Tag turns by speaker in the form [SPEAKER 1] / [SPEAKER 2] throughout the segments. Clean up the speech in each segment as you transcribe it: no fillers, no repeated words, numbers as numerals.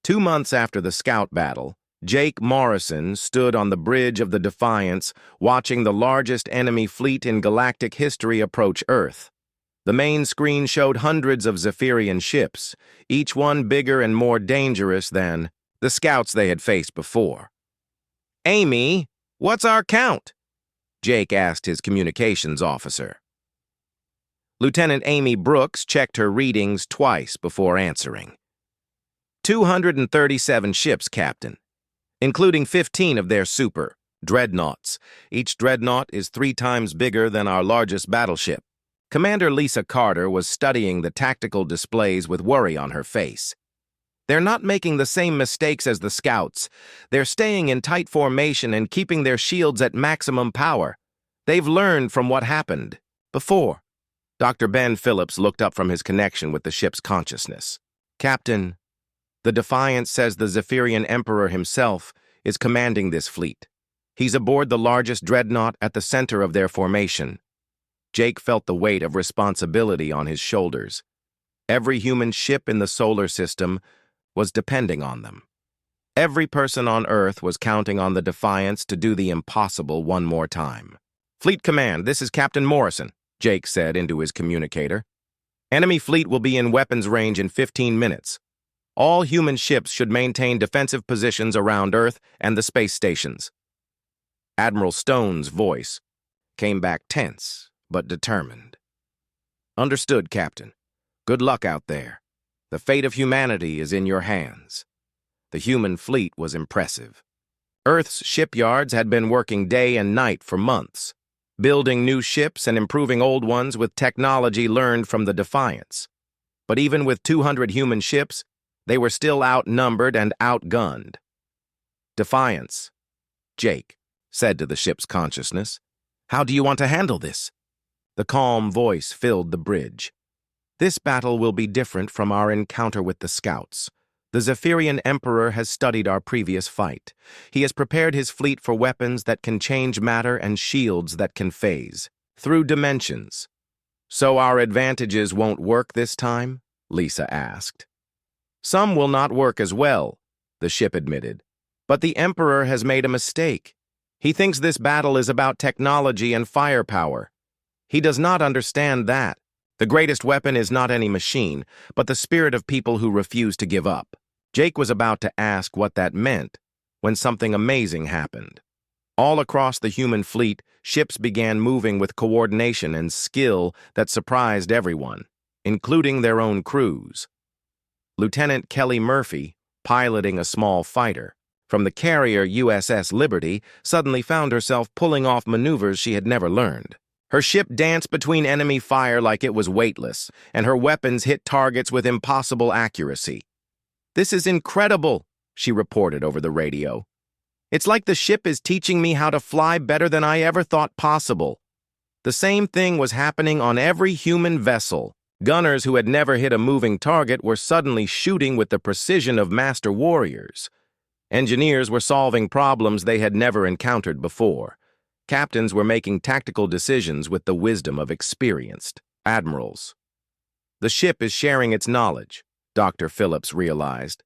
[SPEAKER 1] 2 months after the scout battle, Jake Morrison stood on the bridge of the Defiance watching the largest enemy fleet in galactic history approach Earth. The main screen showed hundreds of Zephyrian ships, each one bigger and more dangerous than the scouts they had faced before. "Amy, what's our count?" Jake asked his communications officer. Lieutenant Amy Brooks checked her readings twice before answering. 237 ships, Captain, including 15 of their super dreadnoughts. Each dreadnought is 3 times bigger than our largest battleship. Commander Lisa Carter was studying the tactical displays with worry on her face. They're not making the same mistakes as the scouts. They're staying in tight formation and keeping their shields at maximum power. They've learned from what happened before. Dr. Ben Phillips looked up from his connection with the ship's consciousness. "Captain, the Defiance says the Zephyrian Emperor himself is commanding this fleet. He's aboard the largest dreadnought at the center of their formation." Jake felt the weight of responsibility on his shoulders. Every human ship in the solar system was depending on them. Every person on Earth was counting on the Defiance to do the impossible one more time. "Fleet Command, this is Captain Morrison," Jake said into his communicator. "Enemy fleet will be in weapons range in 15 minutes. All human ships should maintain defensive positions around Earth and the space stations." Admiral Stone's voice came back tense but determined. "Understood, Captain. Good luck out there. The fate of humanity is in your hands." The human fleet was impressive. Earth's shipyards had been working day and night for months, building new ships and improving old ones with technology learned from the Defiance. But even with 200 human ships, they were still outnumbered and outgunned. "Defiance," Jake said to the ship's consciousness, "how do you want to handle this?" The calm voice filled the bridge. "This battle will be different from our encounter with the scouts. The Zephyrian Emperor has studied our previous fight. He has prepared his fleet for weapons that can change matter and shields that can phase through dimensions." "So our advantages won't work this time?" Lisa asked. "Some will not work as well," the ship admitted. "But the Emperor has made a mistake. He thinks this battle is about technology and firepower. He does not understand that. The greatest weapon is not any machine, but the spirit of people who refuse to give up." Jake was about to ask what that meant when something amazing happened. All across the human fleet, ships began moving with coordination and skill that surprised everyone, including their own crews. Lieutenant Kelly Murphy, piloting a small fighter from the carrier USS Liberty, suddenly found herself pulling off maneuvers she had never learned. Her ship danced between enemy fire like it was weightless, and her weapons hit targets with impossible accuracy. "This is incredible," she reported over the radio. "It's like the ship is teaching me how to fly better than I ever thought possible." The same thing was happening on every human vessel. Gunners who had never hit a moving target were suddenly shooting with the precision of master warriors. Engineers were solving problems they had never encountered before. Captains were making tactical decisions with the wisdom of experienced admirals. "The ship is sharing its knowledge," Dr. Phillips realized.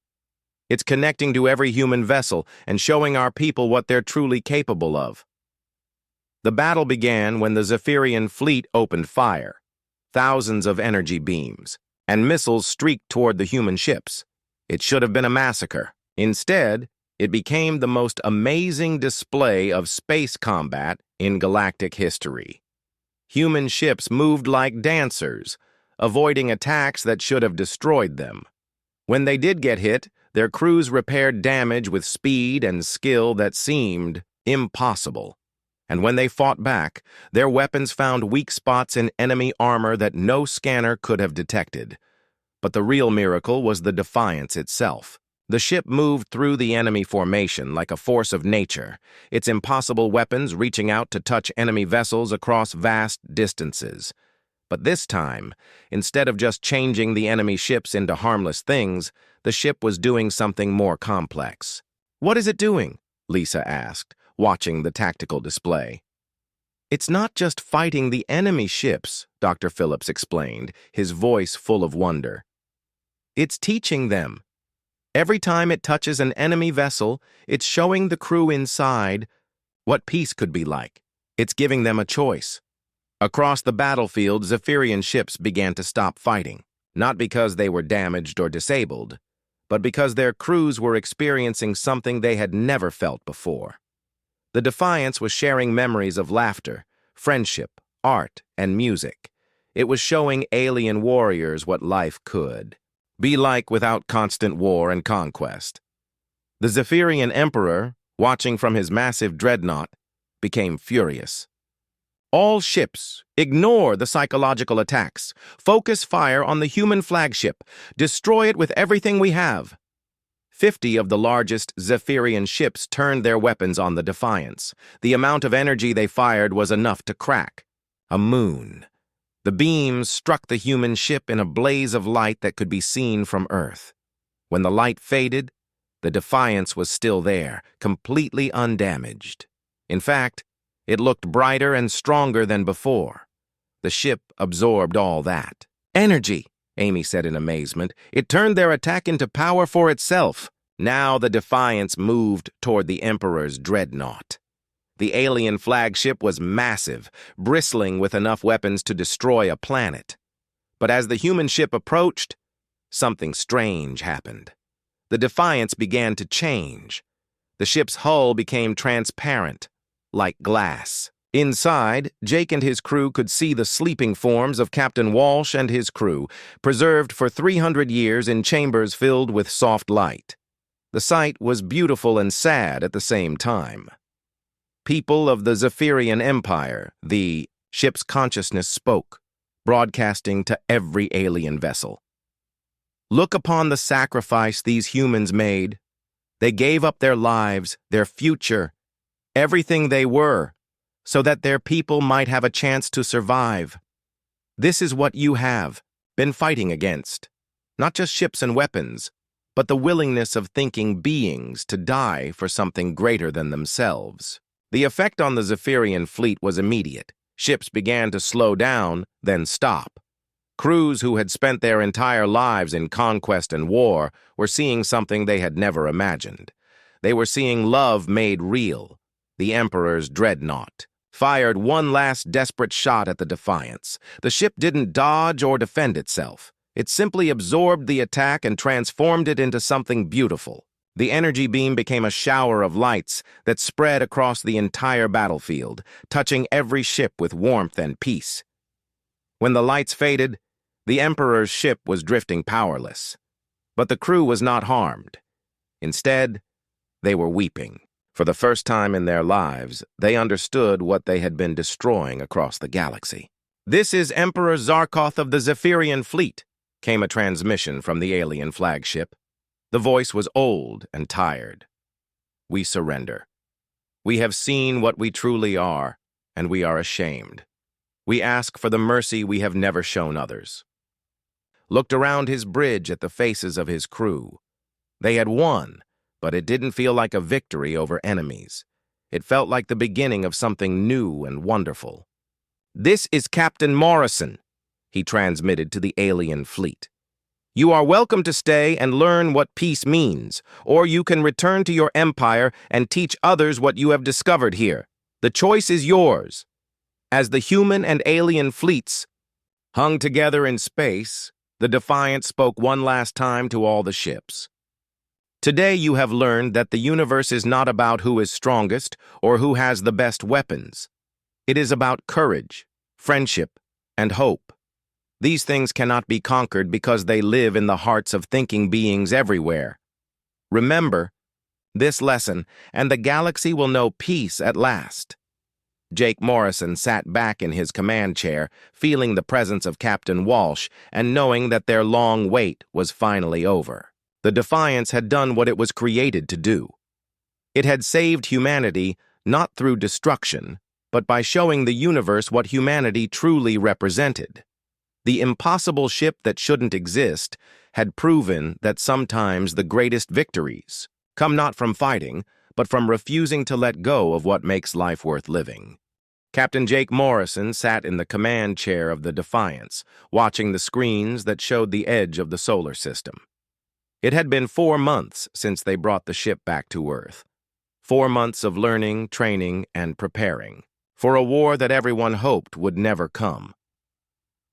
[SPEAKER 1] "It's connecting to every human vessel and showing our people what they're truly capable of." The battle began when the Zephyrian fleet opened fire. Thousands of energy beams and missiles streaked toward the human ships. It should have been a massacre. Instead, it became the most amazing display of space combat in galactic history. Human ships moved like dancers, avoiding attacks that should have destroyed them. When they did get hit, their crews repaired damage with speed and skill that seemed impossible. And when they fought back, their weapons found weak spots in enemy armor that no scanner could have detected. But the real miracle was the Defiance itself. The ship moved through the enemy formation like a force of nature, its impossible weapons reaching out to touch enemy vessels across vast distances. But this time, instead of just changing the enemy ships into harmless things, the ship was doing something more complex. "What is it doing?" Lisa asked, watching the tactical display. "It's not just fighting the enemy ships," Dr. Phillips explained, his voice full of wonder. "It's teaching them. Every time it touches an enemy vessel, it's showing the crew inside what peace could be like. It's giving them a choice. Across the battlefield, Zephyrian ships began to stop fighting, not because they were damaged or disabled, but because their crews were experiencing something they had never felt before. The Defiance was sharing memories of laughter, friendship, art, and music. It was showing alien warriors what life could be like without constant war and conquest. The Zephyrian Emperor, watching from his massive dreadnought, became furious. All ships, ignore the psychological attacks. Focus fire on the human flagship. Destroy it with everything we have. 50 of the largest Zephyrian ships turned their weapons on the Defiance. The amount of energy they fired was enough to crack a moon. The beams struck the human ship in a blaze of light that could be seen from Earth. When the light faded, the Defiance was still there, completely undamaged. In fact, it looked brighter and stronger than before. The ship absorbed all that. Energy, Amy said in amazement. It turned their attack into power for itself. Now the Defiance moved toward the Emperor's dreadnought. The alien flagship was massive, bristling with enough weapons to destroy a planet. But as the human ship approached, something strange happened. The Defiance began to change. The ship's hull became transparent, like glass. Inside, Jake and his crew could see the sleeping forms of Captain Walsh and his crew, preserved for 300 years in chambers filled with soft light. The sight was beautiful and sad at the same time. People of the Zephyrian Empire, the ship's consciousness spoke, broadcasting to every alien vessel. Look upon the sacrifice these humans made. They gave up their lives, their future, everything they were, so that their people might have a chance to survive. This is what you have been fighting against. Not just ships and weapons, but the willingness of thinking beings to die for something greater than themselves. The effect on the Zephyrian fleet was immediate. Ships began to slow down, then stop. Crews who had spent their entire lives in conquest and war were seeing something they had never imagined. They were seeing love made real. The Emperor's dreadnought fired one last desperate shot at the Defiance. The ship didn't dodge or defend itself. It simply absorbed the attack and transformed it into something beautiful. The energy beam became a shower of lights that spread across the entire battlefield, touching every ship with warmth and peace. When the lights faded, the Emperor's ship was drifting powerless. But the crew was not harmed. Instead, they were weeping. For the first time in their lives, they understood what they had been destroying across the galaxy. "This is Emperor Zarkoth of the Zephyrian Fleet," came a transmission from the alien flagship. The voice was old and tired. "We surrender. We have seen what we truly are, and we are ashamed. We ask for the mercy we have never shown others." Looked around his bridge at the faces of his crew. They had won, but it didn't feel like a victory over enemies. It felt like the beginning of something new and wonderful. "This is Captain Morrison," he transmitted to the alien fleet. "You are welcome to stay and learn what peace means, or you can return to your empire and teach others what you have discovered here. The choice is yours." As the human and alien fleets hung together in space, the Defiant spoke one last time to all the ships. "Today you have learned that the universe is not about who is strongest or who has the best weapons. It is about courage, friendship, and hope. These things cannot be conquered because they live in the hearts of thinking beings everywhere. Remember this lesson, and the galaxy will know peace at last." Jake Morrison sat back in his command chair, feeling the presence of Captain Walsh and knowing that their long wait was finally over. The Defiance had done what it was created to do. It had saved humanity not through destruction, but by showing the universe what humanity truly represented. The impossible ship that shouldn't exist had proven that sometimes the greatest victories come not from fighting, but from refusing to let go of what makes life worth living. Captain Jake Morrison sat in the command chair of the Defiance, watching the screens that showed the edge of the solar system. It had been 4 months since they brought the ship back to Earth. 4 months of learning, training, and preparing for a war that everyone hoped would never come.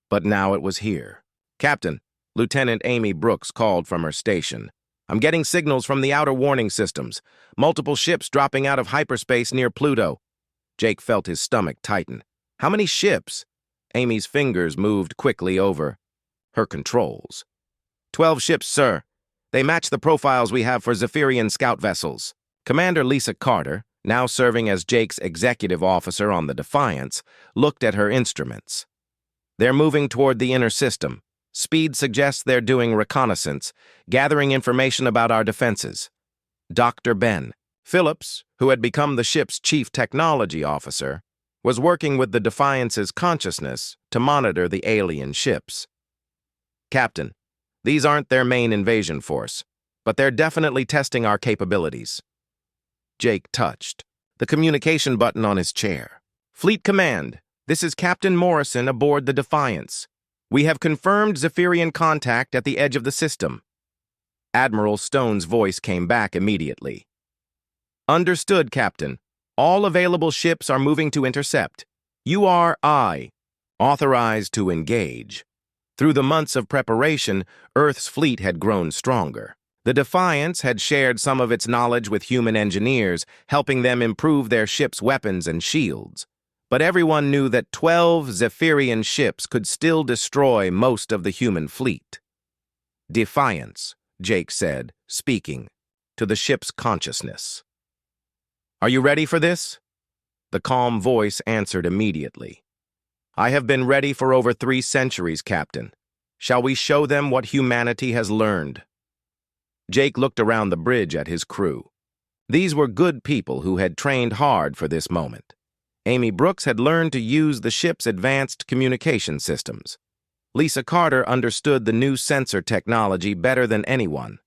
[SPEAKER 1] But now it was here. "Captain," Lieutenant Amy Brooks called from her station. "I'm getting signals from the outer warning systems. Multiple ships dropping out of hyperspace near Pluto." Jake felt his stomach tighten. "How many ships?" Amy's fingers moved quickly over her controls. 12 ships, sir. They match the profiles we have for Zephyrian scout vessels." Commander Lisa Carter, now serving as Jake's executive officer on the Defiance, looked at her instruments. "They're moving toward the inner system. Speed suggests they're doing reconnaissance, gathering information about our defenses." Dr. Ben Phillips, who had become the ship's chief technology officer, was working with the Defiance's consciousness to monitor the alien ships. "Captain, these aren't their main invasion force, but they're definitely testing our capabilities." Jake touched the communication button on his chair. "Fleet Command, this is Captain Morrison aboard the Defiance. We have confirmed Zephyrian contact at the edge of the system." Admiral Stone's voice came back immediately. "Understood, Captain. All available ships are moving to intercept. You are authorized to engage." Through the months of preparation, Earth's fleet had grown stronger. The Defiance had shared some of its knowledge with human engineers, helping them improve their ships' weapons and shields. But everyone knew that 12 Zephyrian ships could still destroy most of the human fleet. "Defiance," Jake said, speaking to the ship's consciousness. "Are you ready for this?" The calm voice answered immediately. "I have been ready for over 3 centuries, Captain. Shall we show them what humanity has learned?" Jake looked around the bridge at his crew. These were good people who had trained hard for this moment. Amy Brooks had learned to use the ship's advanced communication systems. Lisa Carter understood the new sensor technology better than anyone.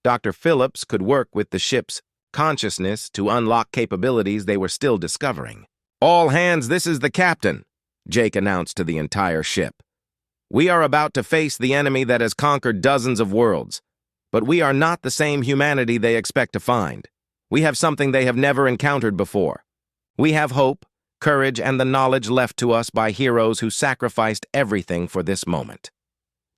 [SPEAKER 1] Dr. Phillips could work with the ship's consciousness to unlock capabilities they were still discovering. "All hands, this is the captain," Jake announced to the entire ship. "We are about to face the enemy that has conquered dozens of worlds. But we are not the same humanity they expect to find. We have something they have never encountered before. We have hope, courage, and the knowledge left to us by heroes who sacrificed everything for this moment."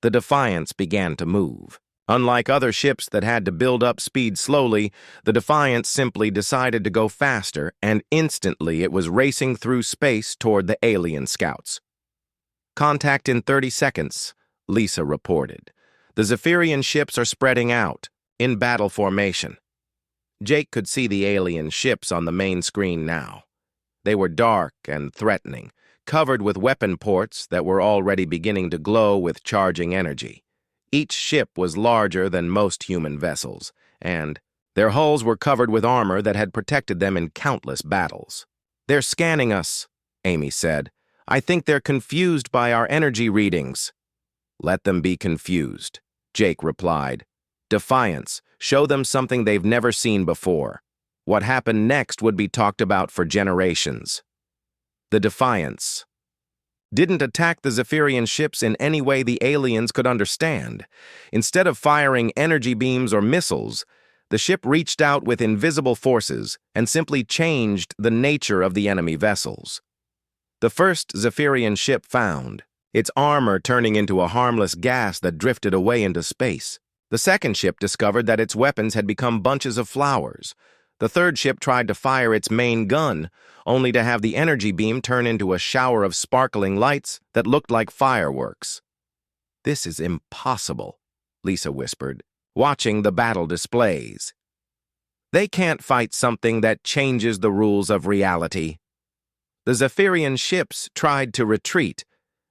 [SPEAKER 1] The Defiance began to move. Unlike other ships that had to build up speed slowly, the Defiance simply decided to go faster, and instantly it was racing through space toward the alien scouts. "Contact in 30 seconds, Lisa reported. "The Zephyrian ships are spreading out, in battle formation." Jake could see the alien ships on the main screen now. They were dark and threatening, covered with weapon ports that were already beginning to glow with charging energy. Each ship was larger than most human vessels, and their hulls were covered with armor that had protected them in countless battles. "They're scanning us," Amy said. "I think they're confused by our energy readings." "Let them be confused," Jake replied. "Defiance, show them something they've never seen before. What happened next would be talked about for generations." The Defiance didn't attack the Zephyrian ships in any way the aliens could understand. Instead of firing energy beams or missiles, the ship reached out with invisible forces and simply changed the nature of the enemy vessels. The first Zephyrian ship found its armor turning into a harmless gas that drifted away into space. The second ship discovered that its weapons had become bunches of flowers. The third ship tried to fire its main gun, only to have the energy beam turn into a shower of sparkling lights that looked like fireworks. "This is impossible," Lisa whispered, watching the battle displays. "They can't fight something that changes the rules of reality." The Zephyrian ships tried to retreat,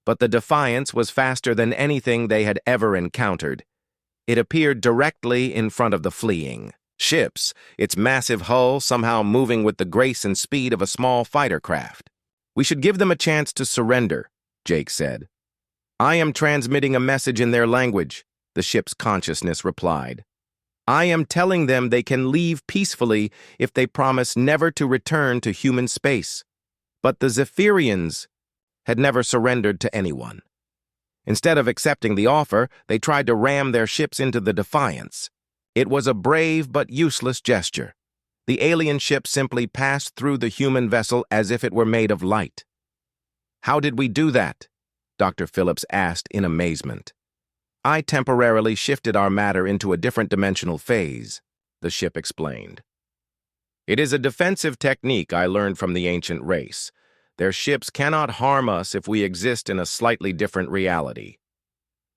[SPEAKER 1] but the Defiance was faster than anything they had ever encountered. It appeared directly in front of the fleeing ships, its massive hull somehow moving with the grace and speed of a small fighter craft. "We should give them a chance to surrender," Jake said. "I am transmitting a message in their language," the ship's consciousness replied. "I am telling them they can leave peacefully if they promise never to return to human space." But the Zephyrians had never surrendered to anyone. Instead of accepting the offer, they tried to ram their ships into the Defiance. It was a brave but useless gesture. The alien ship simply passed through the human vessel as if it were made of light. "How did we do that?" Dr. Phillips asked in amazement. "I temporarily shifted our matter into a different dimensional phase," the ship explained. "It is a defensive technique I learned from the ancient race. Their ships cannot harm us if we exist in a slightly different reality."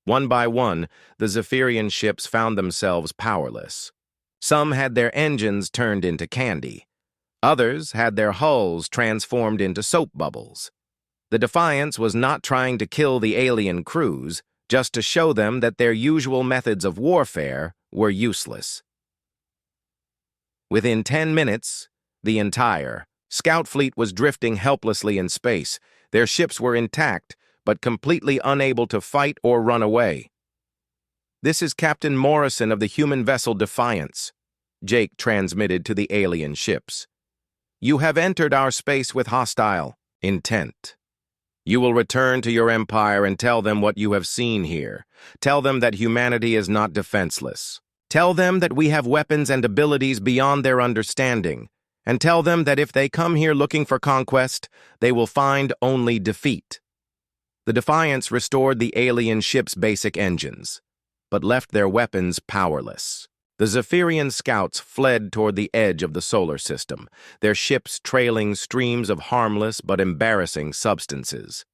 [SPEAKER 1] One by one, the Zephyrian ships found themselves powerless. Some had their engines turned into candy. Others had their hulls transformed into soap bubbles. The Defiance was not trying to kill the alien crews, just to show them that their usual methods of warfare were useless. Within 10 minutes, the entire scout fleet was drifting helplessly in space. Their ships were intact, but completely unable to fight or run away. "This is Captain Morrison of the human vessel Defiance," Jake transmitted to the alien ships. "You have entered our space with hostile intent. You will return to your empire and tell them what you have seen here. Tell them that humanity is not defenseless. Tell them that we have weapons and abilities beyond their understanding. And tell them that if they come here looking for conquest, they will find only defeat." The Defiance restored the alien ship's basic engines, but left their weapons powerless. The Zephyrian scouts fled toward the edge of the solar system, their ships trailing streams of harmless but embarrassing substances.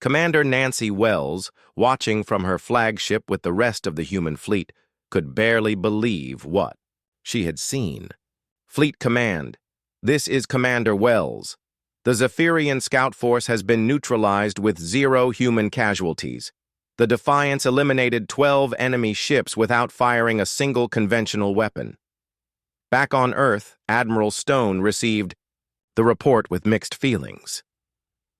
[SPEAKER 1] Commander Nancy Wells, watching from her flagship with the rest of the human fleet, could barely believe what she had seen. "Fleet Command, this is Commander Wells. The Zephyrian scout force has been neutralized with 0 human casualties. The Defiance eliminated 12 enemy ships without firing a single conventional weapon." Back on Earth, Admiral Stone received the report with mixed feelings.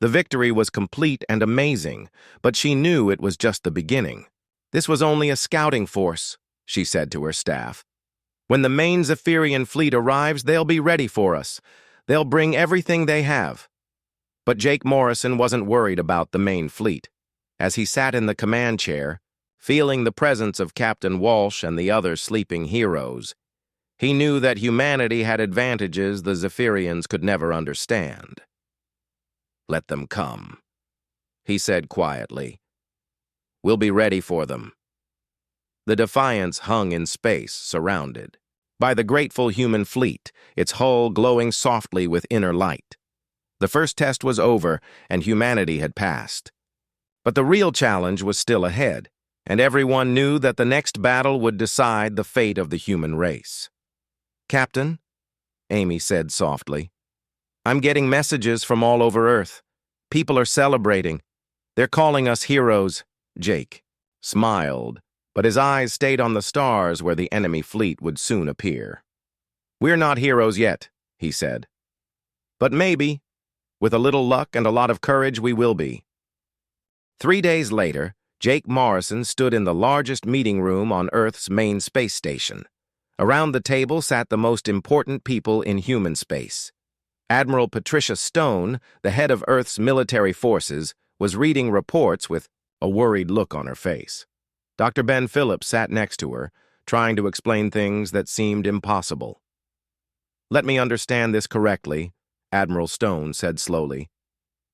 [SPEAKER 1] The victory was complete and amazing, but she knew it was just the beginning. "This was only a scouting force," she said to her staff. "When the main Zephyrian fleet arrives, they'll be ready for us. They'll bring everything they have." But Jake Morrison wasn't worried about the main fleet. As he sat in the command chair, feeling the presence of Captain Walsh and the other sleeping heroes, he knew that humanity had advantages the Zephyrians could never understand. "Let them come," he said quietly. "We'll be ready for them." The Defiance hung in space, surrounded by the grateful human fleet, its hull glowing softly with inner light. The first test was over, and humanity had passed. But the real challenge was still ahead, and everyone knew that the next battle would decide the fate of the human race. "Captain," Amy said softly, "I'm getting messages from all over Earth. People are celebrating. They're calling us heroes." Jake smiled, but his eyes stayed on the stars where the enemy fleet would soon appear. "We're not heroes yet," he said. "But maybe, with a little luck and a lot of courage, we will be." 3 days later, Jake Morrison stood in the largest meeting room on Earth's main space station. Around the table sat the most important people in human space. Admiral Patricia Stone, the head of Earth's military forces, was reading reports with a worried look on her face. Dr. Ben Phillips sat next to her, trying to explain things that seemed impossible. "Let me understand this correctly," Admiral Stone said slowly.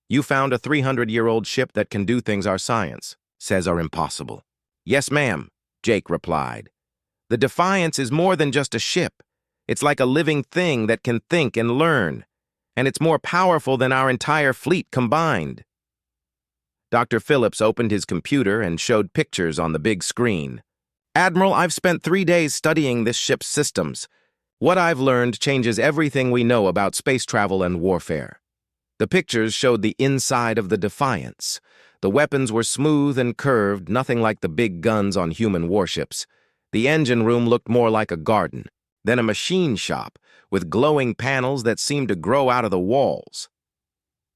[SPEAKER 1] "You found a 300-year-old ship that can do things our science says are impossible." "Yes, ma'am," Jake replied. "The Defiance is more than just a ship. It's like a living thing that can think and learn, and it's more powerful than our entire fleet combined." Dr. Phillips opened his computer and showed pictures on the big screen. "Admiral, I've spent 3 days studying this ship's systems. What I've learned changes everything we know about space travel and warfare." The pictures showed the inside of the Defiance. The weapons were smooth and curved, nothing like the big guns on human warships. The engine room looked more like a garden, then a machine shop, with glowing panels that seemed to grow out of the walls.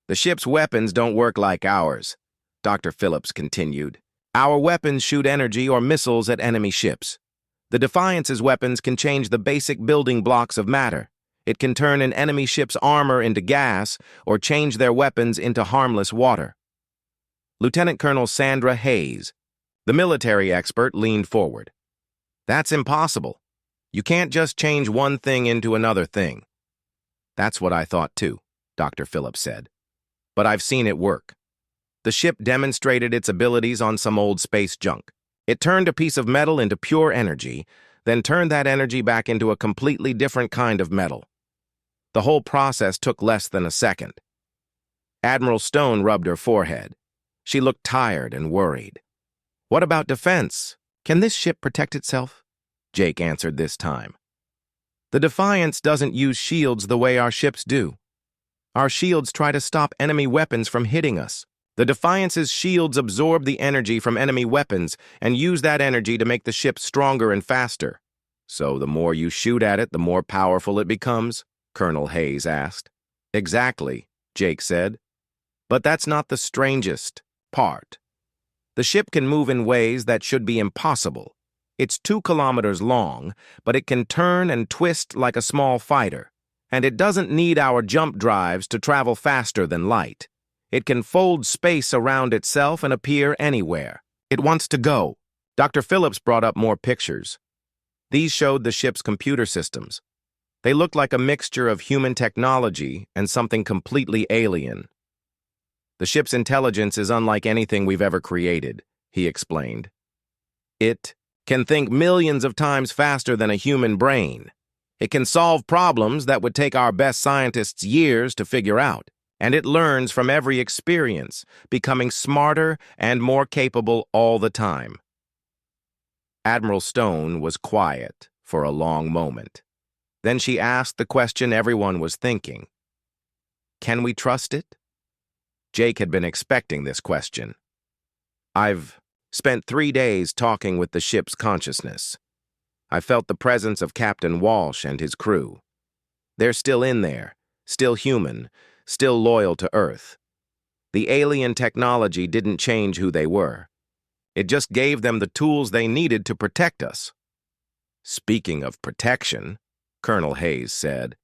[SPEAKER 1] "The ship's weapons don't work like ours," Dr. Phillips continued. "Our weapons shoot energy or missiles at enemy ships. The Defiance's weapons can change the basic building blocks of matter. It can turn an enemy ship's armor into gas or change their weapons into harmless water." Lieutenant Colonel Sandra Hayes. The military expert leaned forward. That's impossible. You can't just change one thing into another thing. That's what I thought too, Dr. Phillips said. But I've seen it work. The ship demonstrated its abilities on some old space junk. It turned a piece of metal into pure energy, then turned that energy back into a completely different kind of metal. The whole process took less than a second. Admiral Stone rubbed her forehead. She looked tired and worried. What about defense? Can this ship protect itself? Jake answered this time. The Defiance doesn't use shields the way our ships do. Our shields try to stop enemy weapons from hitting us. The Defiance's shields absorb the energy from enemy weapons and use that energy to make the ship stronger and faster. So the more you shoot at it, the more powerful it becomes? Colonel Hayes asked. Exactly, Jake said. But that's not the strangest part. The ship can move in ways that should be impossible. It's 2 kilometers long, but it can turn and twist like a small fighter. And it doesn't need our jump drives to travel faster than light. It can fold space around itself and appear anywhere. It wants to go. Dr. Phillips brought up more pictures. These showed the ship's computer systems. They looked like a mixture of human technology and something completely alien. The ship's intelligence is unlike anything we've ever created, he explained. It can think millions of times faster than a human brain. It can solve problems that would take our best scientists years to figure out. And it learns from every experience, becoming smarter and more capable all the time. Admiral Stone was quiet for a long moment. Then she asked the question everyone was thinking. Can we trust it? Jake had been expecting this question. I've spent 3 days talking with the ship's consciousness. I felt the presence of Captain Walsh and his crew. They're still in there, still human, still loyal to Earth. The alien technology didn't change who they were. It just gave them the tools they needed to protect us. Speaking of protection, Colonel Hayes said,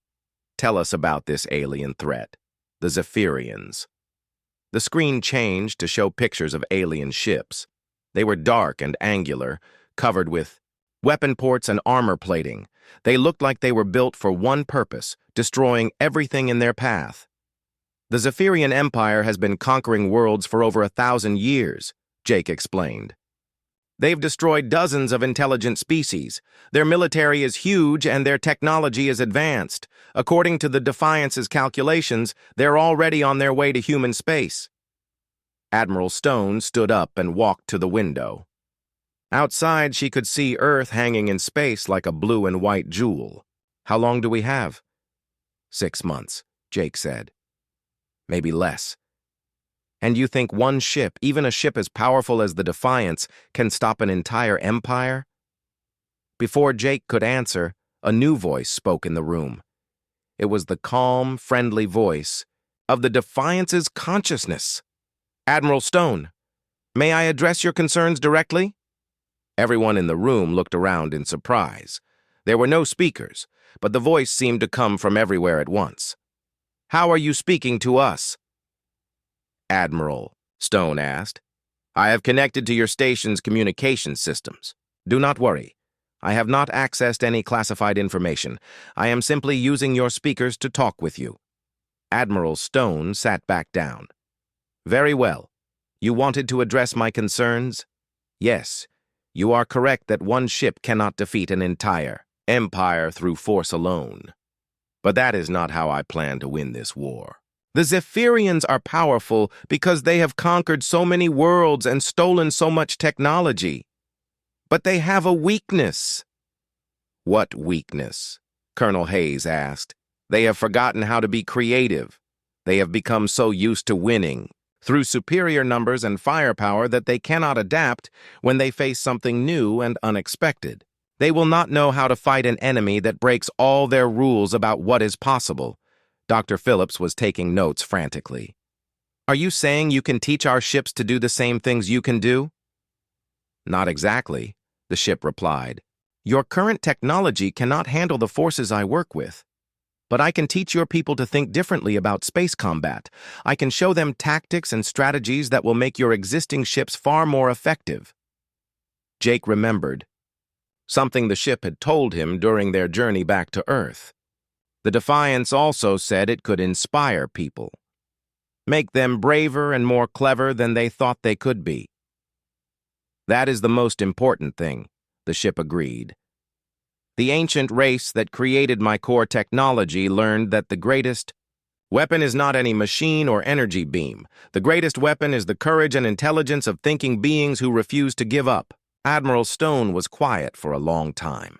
[SPEAKER 1] tell us about this alien threat, the Zephyrians. The screen changed to show pictures of alien ships. They were dark and angular, covered with weapon ports and armor plating. They looked like they were built for one purpose, destroying everything in their path. The Zephyrian Empire has been conquering worlds for over 1,000 years, Jake explained. They've destroyed dozens of intelligent species. Their military is huge and their technology is advanced. According to the Defiance's calculations, they're already on their way to human space. Admiral Stone stood up and walked to the window. Outside, she could see Earth hanging in space like a blue and white jewel. How long do we have? 6 months, Jake said. Maybe less. And you think one ship, even a ship as powerful as the Defiance, can stop an entire empire? Before Jake could answer, a new voice spoke in the room. It was the calm, friendly voice of the Defiance's consciousness. Admiral Stone, may I address your concerns directly? Everyone in the room looked around in surprise. There were no speakers, but the voice seemed to come from everywhere at once. How are you speaking to us? Admiral, Stone asked. I have connected to your station's communication systems. Do not worry. I have not accessed any classified information. I am simply using your speakers to talk with you. Admiral Stone sat back down. Very well. You wanted to address my concerns? Yes, you are correct that one ship cannot defeat an entire empire through force alone. But that is not how I plan to win this war. The Zephyrians are powerful because they have conquered so many worlds and stolen so much technology. But they have a weakness. What weakness? Colonel Hayes asked. They have forgotten how to be creative. They have become so used to winning through superior numbers and firepower that they cannot adapt when they face something new and unexpected. They will not know how to fight an enemy that breaks all their rules about what is possible. Dr. Phillips was taking notes frantically. Are you saying you can teach our ships to do the same things you can do? Not exactly, the ship replied. Your current technology cannot handle the forces I work with. But I can teach your people to think differently about space combat. I can show them tactics and strategies that will make your existing ships far more effective." Jake remembered something the ship had told him during their journey back to Earth. The Defiance also said it could inspire people, make them braver and more clever than they thought they could be. "That is the most important thing," the ship agreed. "The ancient race that created my core technology learned that the greatest weapon is not any machine or energy beam. The greatest weapon is the courage and intelligence of thinking beings who refuse to give up." Admiral Stone was quiet for a long time.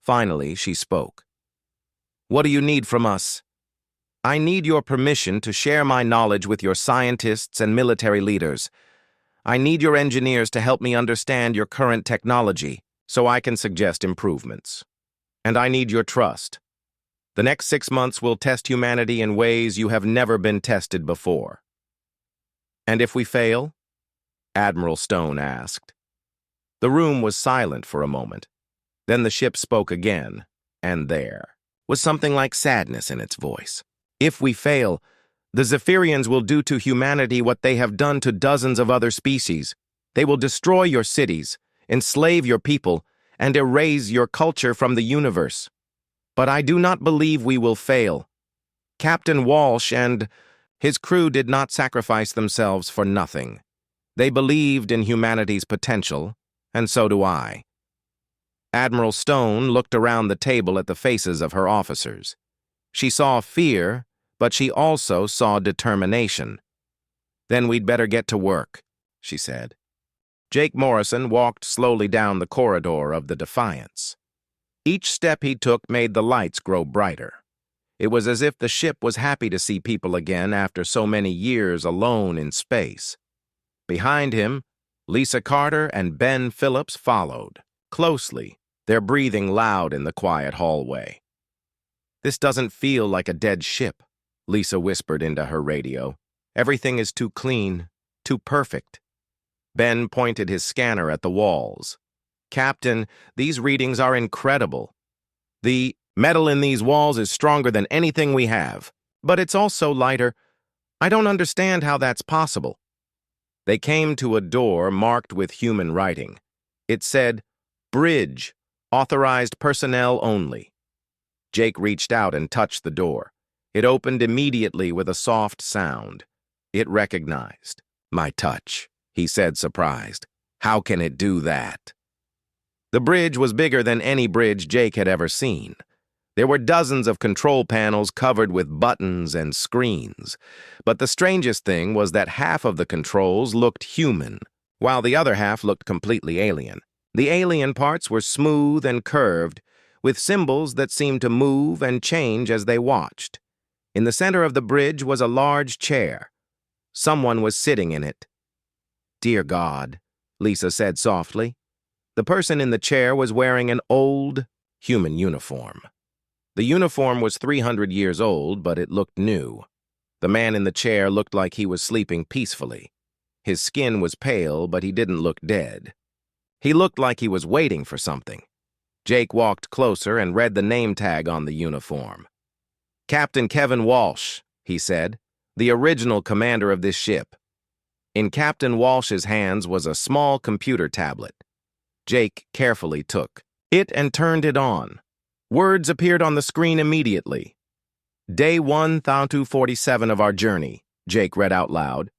[SPEAKER 1] Finally, she spoke. "What do you need from us?" "I need your permission to share my knowledge with your scientists and military leaders. I need your engineers to help me understand your current technology so I can suggest improvements. And I need your trust. The next 6 months will test humanity in ways you have never been tested before." "And if we fail?" Admiral Stone asked. The room was silent for a moment. Then the ship spoke again, and there was something like sadness in its voice. "If we fail, the Zephyrians will do to humanity what they have done to dozens of other species. They will destroy your cities, enslave your people, and erase your culture from the universe. But I do not believe we will fail. Captain Walsh and his crew did not sacrifice themselves for nothing. They believed in humanity's potential, and so do I." Admiral Stone looked around the table at the faces of her officers. She saw fear, but she also saw determination. "Then we'd better get to work," she said. Jake Morrison walked slowly down the corridor of the Defiance. Each step he took made the lights grow brighter. It was as if the ship was happy to see people again after so many years alone in space. Behind him, Lisa Carter and Ben Phillips followed, closely, their breathing loud in the quiet hallway. "This doesn't feel like a dead ship," Lisa whispered into her radio. "Everything is too clean, too perfect." Ben pointed his scanner at the walls. "Captain, these readings are incredible. The metal in these walls is stronger than anything we have, but it's also lighter. I don't understand how that's possible." They came to a door marked with human writing. It said, "Bridge, authorized personnel only." Jake reached out and touched the door. It opened immediately with a soft sound. It recognized my touch, he said, surprised. "How can it do that?" The bridge was bigger than any bridge Jake had ever seen. There were dozens of control panels covered with buttons and screens. But the strangest thing was that half of the controls looked human, while the other half looked completely alien. The alien parts were smooth and curved, with symbols that seemed to move and change as they watched. In the center of the bridge was a large chair. Someone was sitting in it. "Dear God," Lisa said softly. The person in the chair was wearing an old human uniform. The uniform was 300 years old, but it looked new. The man in the chair looked like he was sleeping peacefully. His skin was pale, but he didn't look dead. He looked like he was waiting for something. Jake walked closer and read the name tag on the uniform. "Captain Kevin Walsh," he said, "the original commander of this ship." In Captain Walsh's hands was a small computer tablet. Jake carefully took it and turned it on. Words appeared on the screen immediately. "Day 1047 of our journey," Jake read out loud.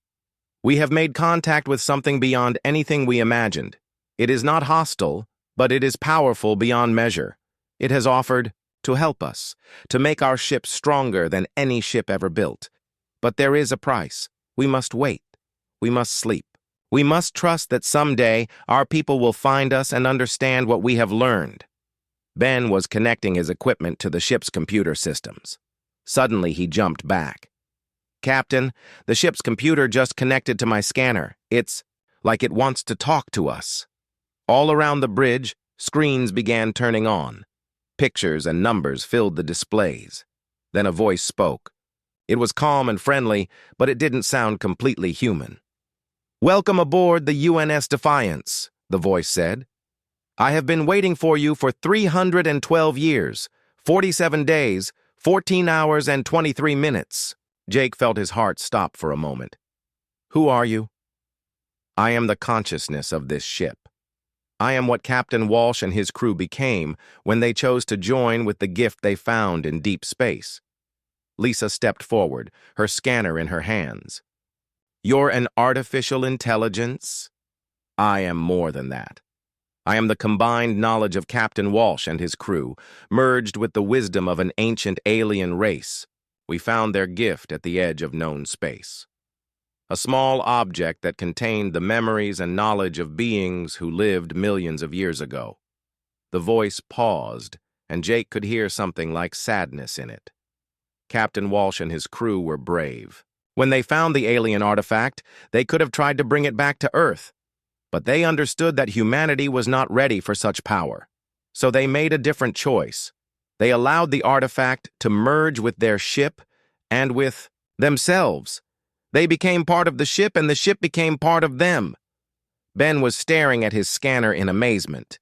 [SPEAKER 1] "We have made contact with something beyond anything we imagined. It is not hostile, but it is powerful beyond measure. It has offered to help us, to make our ship stronger than any ship ever built. But there is a price. We must wait. We must sleep. We must trust that someday our people will find us and understand what we have learned." Ben was connecting his equipment to the ship's computer systems. Suddenly, he jumped back. "Captain, the ship's computer just connected to my scanner. It's like it wants to talk to us." All around the bridge, screens began turning on. Pictures and numbers filled the displays. Then a voice spoke. It was calm and friendly, but it didn't sound completely human. "Welcome aboard the UNS Defiance," the voice said. "I have been waiting for you for 312 years, 47 days, 14 hours and 23 minutes. Jake felt his heart stop for a moment. Who are you? I am the consciousness of this ship. I am what Captain Walsh and his crew became when they chose to join with the gift they found in deep space. Lisa stepped forward, her scanner in her hands. You're an artificial intelligence? I am more than that. I am the combined knowledge of Captain Walsh and his crew, merged with the wisdom of an ancient alien race. We found their gift at the edge of known space. A small object that contained the memories and knowledge of beings who lived millions of years ago. The voice paused, and Jake could hear something like sadness in it. Captain Walsh and his crew were brave. When they found the alien artifact, they could have tried to bring it back to Earth. But they understood that humanity was not ready for such power. So they made a different choice. They allowed the artifact to merge with their ship and with themselves. They became part of the ship and the ship became part of them. Ben was staring at his scanner in amazement.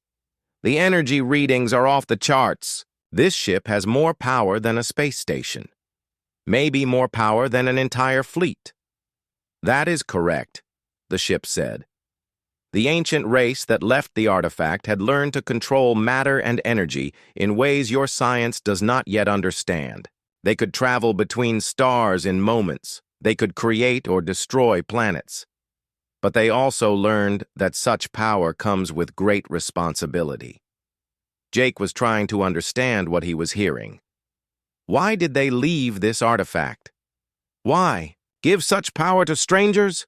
[SPEAKER 1] The energy readings are off the charts. This ship has more power than a space station. Maybe more power than an entire fleet. That is correct, the ship said. The ancient race that left the artifact had learned to control matter and energy in ways your science does not yet understand. They could travel between stars in moments. They could create or destroy planets. But they also learned that such power comes with great responsibility. Jake was trying to understand what he was hearing. Why did they leave this artifact? Why? Give such power to strangers?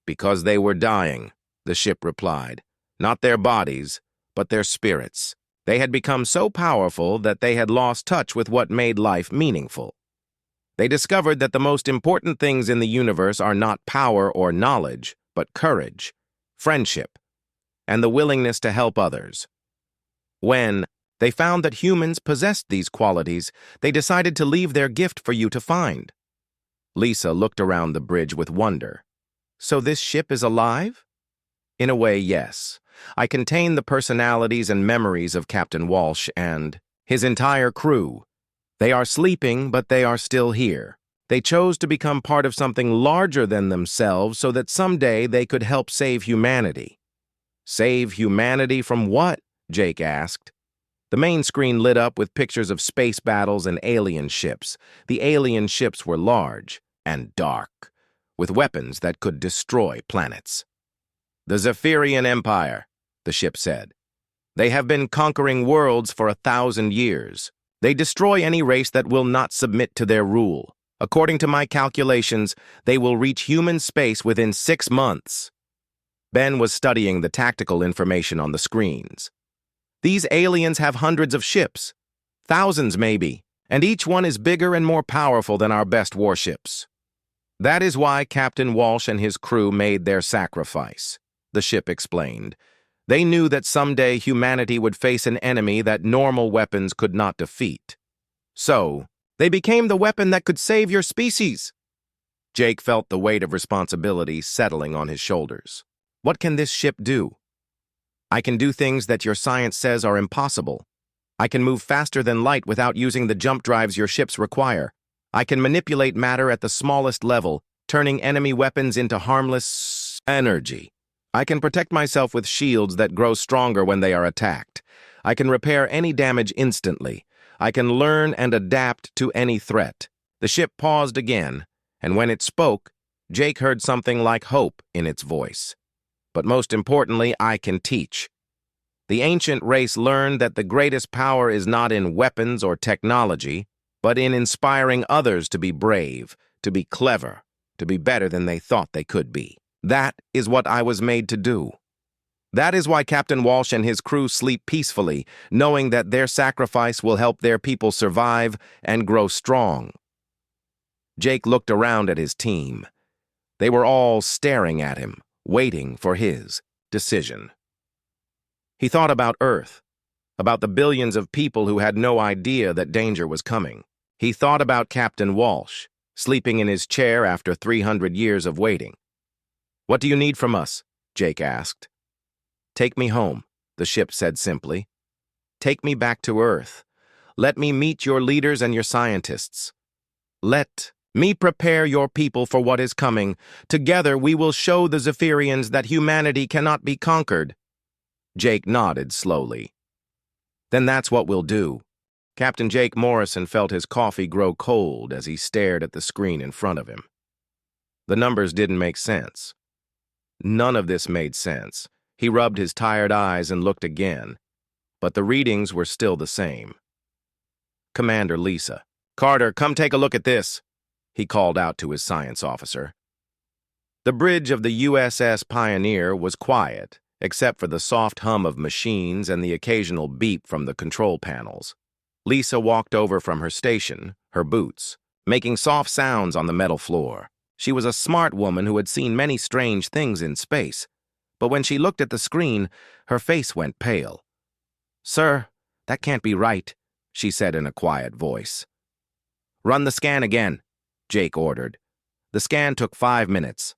[SPEAKER 1] Because they were dying, the ship replied. Not their bodies, but their spirits. They had become so powerful that they had lost touch with what made life meaningful. They discovered that the most important things in the universe are not power or knowledge, but courage, friendship, and the willingness to help others. When they found that humans possessed these qualities, they decided to leave their gift for you to find. Lisa looked around the bridge with wonder. So this ship is alive? In a way, yes. I contain the personalities and memories of Captain Walsh and his entire crew. They are sleeping, but they are still here. They chose to become part of something larger than themselves so that someday they could help save humanity. Save humanity from what? Jake asked. The main screen lit up with pictures of space battles and alien ships. The alien ships were large and dark, with weapons that could destroy planets. The Zephyrian Empire, the ship said. They have been conquering worlds for 1,000 years. They destroy any race that will not submit to their rule. According to my calculations, they will reach human space within 6 months. Ben was studying the tactical information on the screens. These aliens have hundreds of ships, thousands maybe, and each one is bigger and more powerful than our best warships. That is why Captain Walsh and his crew made their sacrifice, the ship explained. They knew that someday humanity would face an enemy that normal weapons could not defeat. So, they became the weapon that could save your species. Jake felt the weight of responsibility settling on his shoulders. What can this ship do? I can do things that your science says are impossible. I can move faster than light without using the jump drives your ships require. I can manipulate matter at the smallest level, turning enemy weapons into harmless energy. I can protect myself with shields that grow stronger when they are attacked. I can repair any damage instantly. I can learn and adapt to any threat. The ship paused again, and when it spoke, Jake heard something like hope in its voice. But most importantly, I can teach. The ancient race learned that the greatest power is not in weapons or technology, but in inspiring others to be brave, to be clever, to be better than they thought they could be. That is what I was made to do. That is why Captain Walsh and his crew sleep peacefully, knowing that their sacrifice will help their people survive and grow strong. Jake looked around at his team. They were all staring at him, waiting for his decision. He thought about Earth, about the billions of people who had no idea that danger was coming. He thought about Captain Walsh, sleeping in his chair after 300 years of waiting. What do you need from us? Jake asked. Take me home, the ship said simply. Take me back to Earth. Let me meet your leaders and your scientists. Let me prepare your people for what is coming. Together we will show the Zephyrians that humanity cannot be conquered." Jake nodded slowly. "Then that's what we'll do." Captain Jake Morrison felt his coffee grow cold as he stared at the screen in front of him. The numbers didn't make sense. None of this made sense. He rubbed his tired eyes and looked again, but the readings were still the same. Commander Lisa. "Carter, come take a look at this," he called out to his science officer. The bridge of the USS Pioneer was quiet, except for the soft hum of machines and the occasional beep from the control panels. Lisa walked over from her station, her boots, making soft sounds on the metal floor. She was a smart woman who had seen many strange things in space, but when she looked at the screen, her face went pale. "Sir, that can't be right," she said in a quiet voice. "Run the scan again," Jake ordered. The scan took 5 minutes.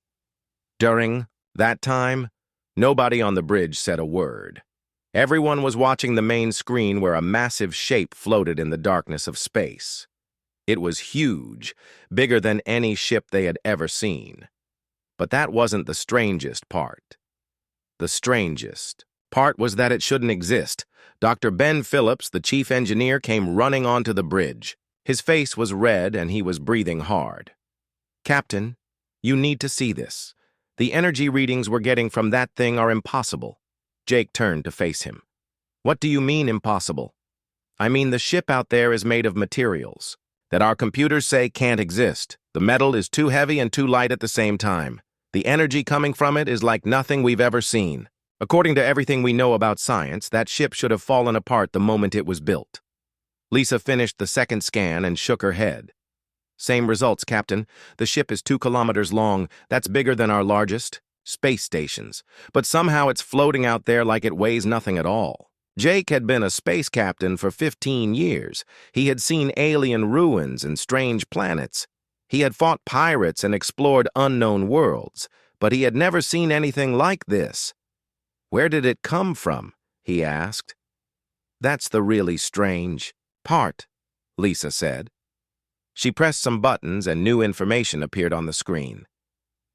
[SPEAKER 1] During that time, nobody on the bridge said a word. Everyone was watching the main screen where a massive shape floated in the darkness of space. It was huge, bigger than any ship they had ever seen. But that wasn't the strangest part. The strangest part was that it shouldn't exist. Dr. Ben Phillips, the chief engineer, came running onto the bridge. His face was red and he was breathing hard. "Captain, you need to see this. The energy readings we're getting from that thing are impossible." Jake turned to face him. "What do you mean impossible?" "I mean the ship out there is made of materials that our computers say can't exist. The metal is too heavy and too light at the same time. The energy coming from it is like nothing we've ever seen. According to everything we know about science, that ship should have fallen apart the moment it was built." Lisa finished the second scan and shook her head. "Same results, Captain. The ship is 2 kilometers long. That's bigger than our largest space stations. But somehow it's floating out there like it weighs nothing at all." Jake had been a space captain for 15 years. He had seen alien ruins and strange planets. He had fought pirates and explored unknown worlds, but he had never seen anything like this. "Where did it come from?" he asked. "That's the really strange part," Lisa said. She pressed some buttons and new information appeared on the screen.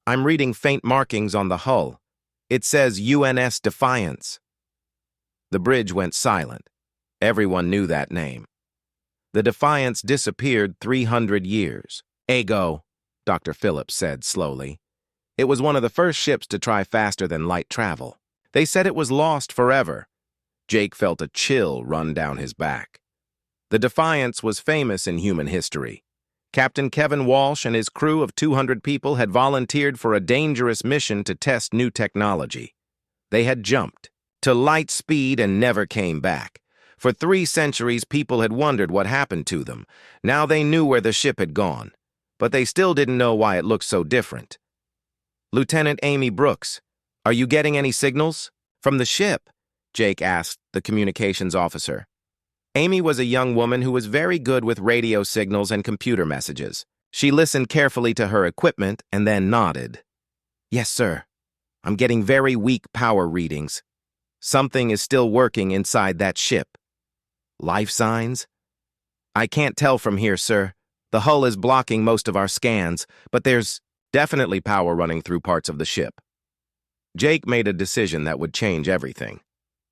[SPEAKER 1] "I'm reading faint markings on the hull. It says UNS Defiance." The bridge went silent. Everyone knew that name. The Defiance disappeared 300 years ago, Dr. Phillips said slowly. "It was one of the first ships to try faster-than-light travel. They said it was lost forever." Jake felt a chill run down his back. The Defiance was famous in human history. Captain Kevin Walsh and his crew of 200 people had volunteered for a dangerous mission to test new technology. They had jumped to light speed and never came back. For 3 centuries, people had wondered what happened to them. Now they knew where the ship had gone, but they still didn't know why it looked so different. "Lieutenant Amy Brooks, are you getting any signals from the ship?" Jake asked the communications officer. Amy was a young woman who was very good with radio signals and computer messages. She listened carefully to her equipment and then nodded. "Yes, sir. I'm getting very weak power readings. Something is still working inside that ship." "Life signs?" "I can't tell from here, sir. The hull is blocking most of our scans, but there's definitely power running through parts of the ship." Jake made a decision that would change everything.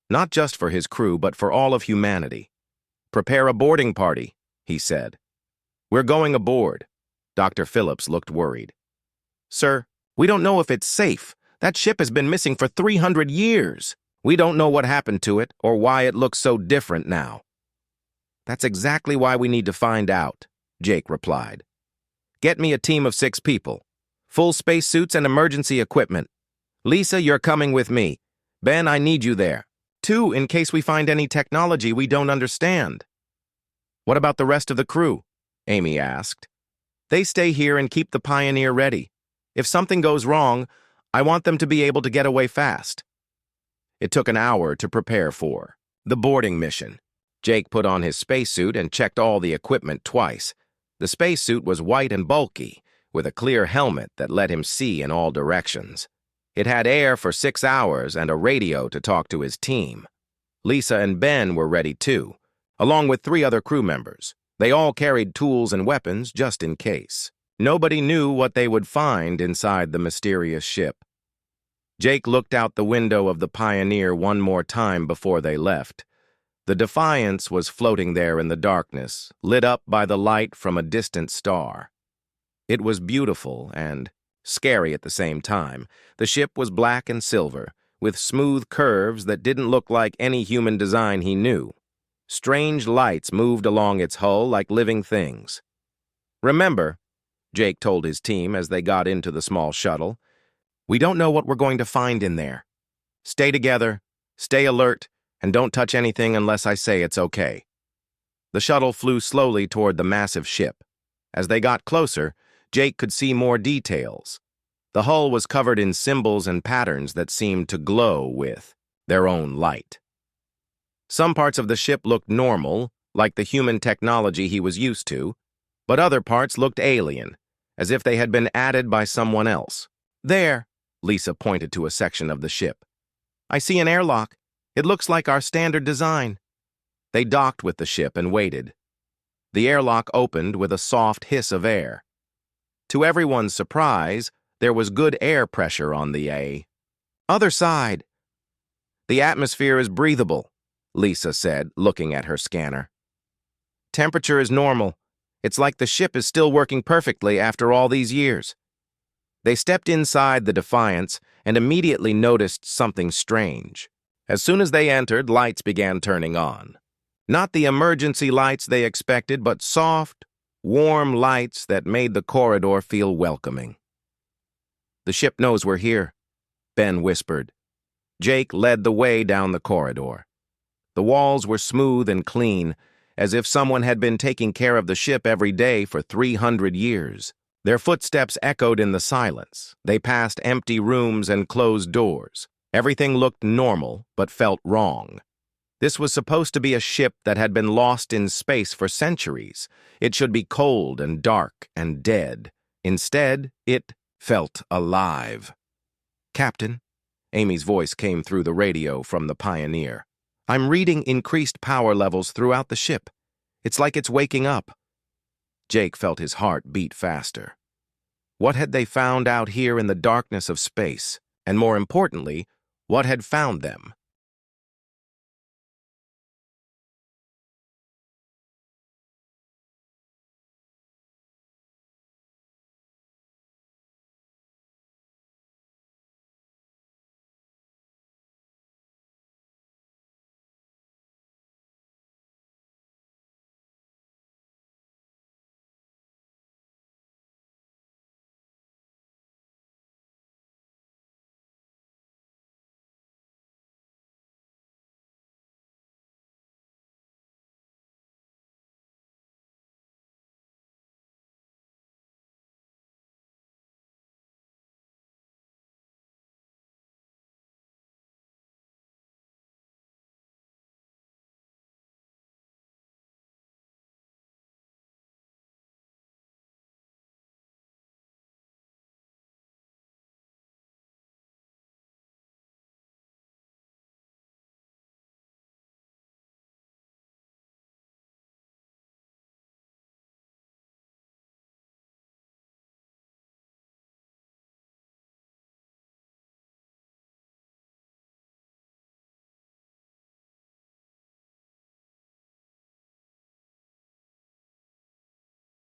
[SPEAKER 1] Not just for his crew, but for all of humanity. "Prepare a boarding party," he said. "We're going aboard." Dr. Phillips looked worried. "Sir, we don't know if it's safe. That ship has been missing for 300 years. We don't know what happened to it or why it looks so different now." "That's exactly why we need to find out," Jake replied. "Get me a team of 6 people. Full spacesuits and emergency equipment. Lisa, you're coming with me. Ben, I need you there. 2, in case we find any technology we don't understand." "What about the rest of the crew?" Amy asked. "They stay here and keep the Pioneer ready. If something goes wrong, I want them to be able to get away fast." It took an hour to prepare for the boarding mission. Jake put on his spacesuit and checked all the equipment twice. The spacesuit was white and bulky, with a clear helmet that let him see in all directions. It had air for 6 hours and a radio to talk to his team. Lisa and Ben were ready too. along with 3 other crew members. They all carried tools and weapons just in case. Nobody knew what they would find inside the mysterious ship. Jake looked out the window of the Pioneer one more time before they left. The Defiance was floating there in the darkness, lit up by the light from a distant star. It was beautiful and scary at the same time. The ship was black and silver, with smooth curves that didn't look like any human design he knew. Strange lights moved along its hull like living things. "Remember," Jake told his team as they got into the small shuttle, "we don't know what we're going to find in there. Stay together, stay alert, and don't touch anything unless I say it's okay." The shuttle flew slowly toward the massive ship. As they got closer, Jake could see more details. The hull was covered in symbols and patterns that seemed to glow with their own light. Some parts of the ship looked normal, like the human technology he was used to, but other parts looked alien, as if they had been added by someone else. "There," Lisa pointed to a section of the ship. "I see an airlock. It looks like our standard design." They docked with the ship and waited. The airlock opened with a soft hiss of air. To everyone's surprise, there was good air pressure on the other side. "The atmosphere is breathable," Lisa said, looking at her scanner. "Temperature is normal. It's like the ship is still working perfectly after all these years." They stepped inside the Defiance and immediately noticed something strange. As soon as they entered, lights began turning on. Not the emergency lights they expected, but soft, warm lights that made the corridor feel welcoming. "The ship knows we're here," Ben whispered. Jake led the way down the corridor. The walls were smooth and clean, as if someone had been taking care of the ship every day for 300 years. Their footsteps echoed in the silence. They passed empty rooms and closed doors. Everything looked normal, but felt wrong. This was supposed to be a ship that had been lost in space for centuries. It should be cold and dark and dead. Instead, it felt alive. "Captain," Amy's voice came through the radio from the Pioneer. "I'm reading increased power levels throughout the ship. It's like it's waking up." Jake felt his heart beat faster. What had they found out here in the darkness of space? And more importantly, what had found them?